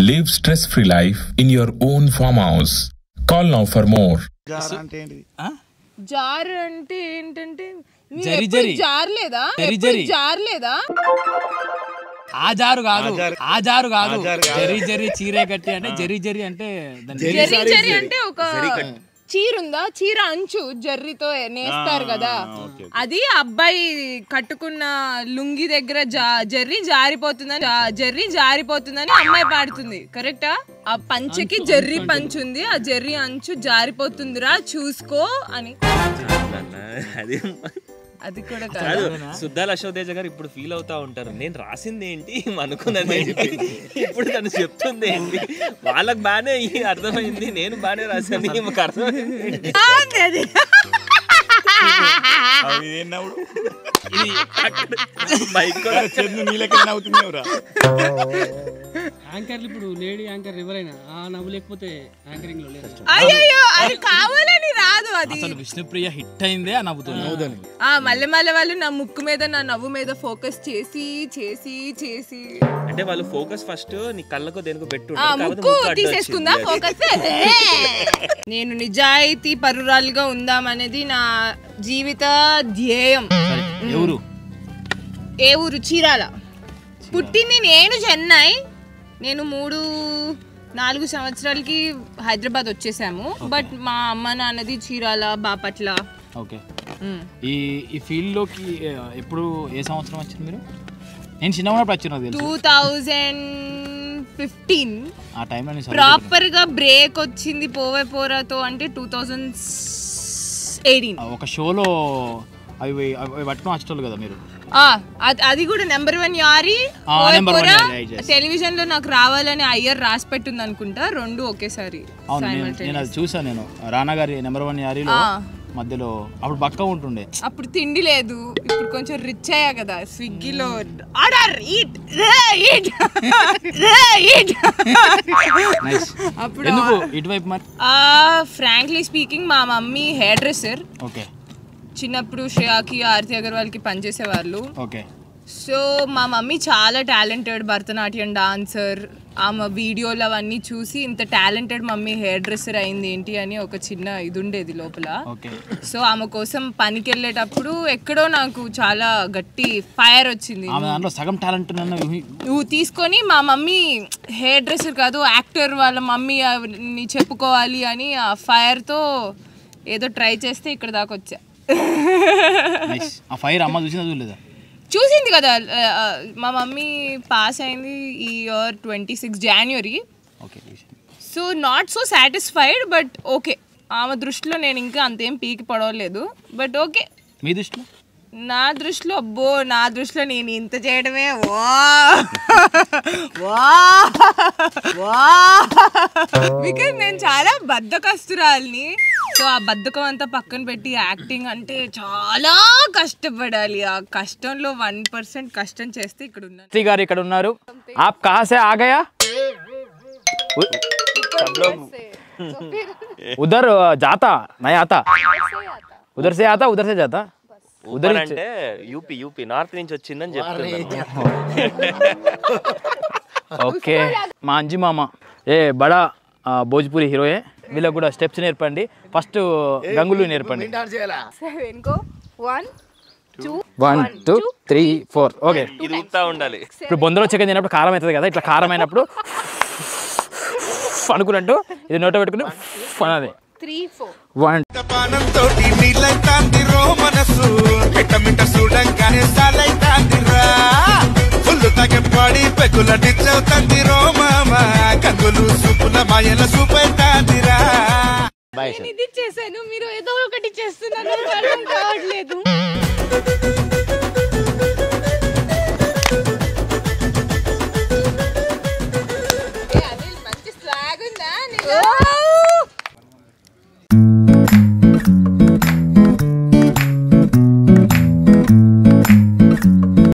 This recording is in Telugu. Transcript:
Live stress-free life in your own farmhouse. Call now for more. Jar అంటే ఏంటంటే జార్లేదా జార్లేదా ఆ జారు కాదు జరి జరి చీరే కట్టి అంటే జరి జరి అంటే జరి అంటే ఒక చీర ఉందా చీర అంచు జర్రితో నేస్తారు కదా అది అబ్బాయి కట్టుకున్న లుంగి దగ్గర జర్రి జారిపోతుందని అమ్మాయి పాడుతుంది కరెక్టా ఆ పంచకి జర్రి పంచు ఉంది ఆ జర్రి అంచు జారిపోతుందిరా చూసుకో అని అది కూడా కాదు సుద్దాల అశోక్ తేజ గారు ఇప్పుడు ఫీల్ అవుతా ఉంటారు నేను రాసింది ఏంటి అనుకున్నది ఇప్పుడు తను చెప్తుంది ఏంటి వాళ్ళకి బానే అర్థమైంది నేను బానే రాశాను మాకు అర్థమైంది యాంకర్లు ఇప్పుడు లేడీ యాంకర్ ఎవరైనా ఆ నవ్వు లేకపోతే యాంకరింగ్ లో లేదు. అయ్యో అది కావాలని రాదు అది అసలు విష్ణుప్రియ హిట్ అయిందే ఆ నవ్వుతుంది మళ్ళీ వాళ్ళు నా ముక్కు మీద నా నవ్వు మీద ఫోకస్ చేసి చేసి చేసి అంటే వాళ్ళు ఫోకస్ ఫస్ట్ నీ కళ్ళకు దేనికో పెట్టు ముక్కు తీసేసుకుందా ఫోకస్ నేను నిజాయితీ పరురాలుగా ఉందామనేది నా జీవిత ధ్యేయం ఏ ఊరు చీరాల పుట్టింది నేను చెన్నై నేను 3-4 సంవత్సరాలకి హైదరాబాద్ వచ్చేసాము బట్ మా అమ్మ నాన్నది చీరాల బాపట్ల ఓకే ఈ ఫీల్డ్ లోకి ఎప్పుడు ఏ సంవత్సరం వచ్చింది మీరు నేను చిన్నప్పుడు వచ్చిన 2015 ఆ టైంలో ప్రాపర్ గా బ్రేక్ వచ్చింది పోవే పోరాతో అంటే 2018 ఒక షోలో అవి పట్టుకుని వచ్చేటోళ్ళు కదా మీరు అది కూడా నెంబర్ 1 యారీ టెలివిజన్ లో నాకు రావాలని అయ్యర్ రాసి పెట్టింది అనుకుంటా రెండు ఒకేసారి నేను అది చూసాను నేను రానా గారి నెంబర్ 1 యారీలో మధ్యలో అప్పుడు బక్క ఉంటుండే అప్పుడు తిండి లేదు ఇప్పుడు కొంచెం రిచ్ అయ్యా కదా స్విగ్గీలో ఆర్డర్ ఈట్ అప్పుడు ఎందుకు ఇటువైపు మరి ఫ్రాంక్లీ స్పీకింగ్ మా మమ్మీ హెయిర్ డ్రెస్సర్ ఓకే చిన్నప్పుడు శ్రేయాకి ఆర్తి అగర్వాల్కి పనిచేసేవాళ్ళు ఓకే సో మా మమ్మీ చాలా టాలెంటెడ్ భరతనాట్యం డాన్సర్ ఆమె వీడియోలు అవన్నీ చూసి ఇంత టాలెంటెడ్ మమ్మీ హెయిర్ డ్రెస్సర్ అయింది ఏంటి అని ఒక చిన్న ఇది ఉండేది లోపల సో ఆమె కోసం పనికి వెళ్ళేటప్పుడు ఎక్కడో నాకు చాలా గట్టి ఫైర్ వచ్చింది సగం టాలెంట్ నువ్వు తీసుకొని మా మమ్మీ హెయిర్ డ్రెస్సర్ కాదు యాక్టర్ వాళ్ళ మమ్మీ ని చెప్పుకోవాలి అని ఆ ఫైర్తో ఏదో ట్రై చేస్తే ఇక్కడ దాకా వచ్చా ఆ ఫైర్ అమ్మ చూసింది కదా మా మమ్మీ పాస్ అయింది ఈ year 26 January so not so satisfied but okay ఆమె దృష్టిలో నేను ఇంకా అంతేం పీకి పడవలేదు బట్ ఓకే మీ దృష్టిలో నా దృష్టిలో నా దృష్టిలో నేను ఇంత చేయడమే బికాజ్ నేను చాలా బద్ధకస్తురాల్ని సో ఆ బద్ధకం అంతా పక్కన పెట్టి యాక్టింగ్ అంటే చాలా కష్టపడాలి ఆ కష్టంలో 1% కష్టం చేస్తే ఇక్కడ ఉన్నాను గారు ఇక్కడ ఉన్నారు आप कहां से आ गया उधर जाता नहीं आता उधर से आता उधर से जाता ఉదర్ అంటే యూపీ నార్త్ నుంచి వచ్చిందని చెప్తున్నారు ఓకే మా అంజి మామ ఏ బడా భోజ్పూరి హీరో వీళ్ళకి కూడా స్టెప్స్ నేర్పండి ఫస్ట్ గంగులు నేర్పండి 1 2 3 4 ఓకే ఇది ఉత్తా ఉండాలి ఇప్పుడు బొందలో చికెన్ తినప్పుడు కారం అవుతుంది కదా ఇట్లా కారం అయినప్పుడు అనుకున్నట్టు ఇది నోట పెట్టుకుని అదే 3 4 ఇది చేశాను మీరు ఏదో ఒకటి చేస్తున్నారు కావట్లేదు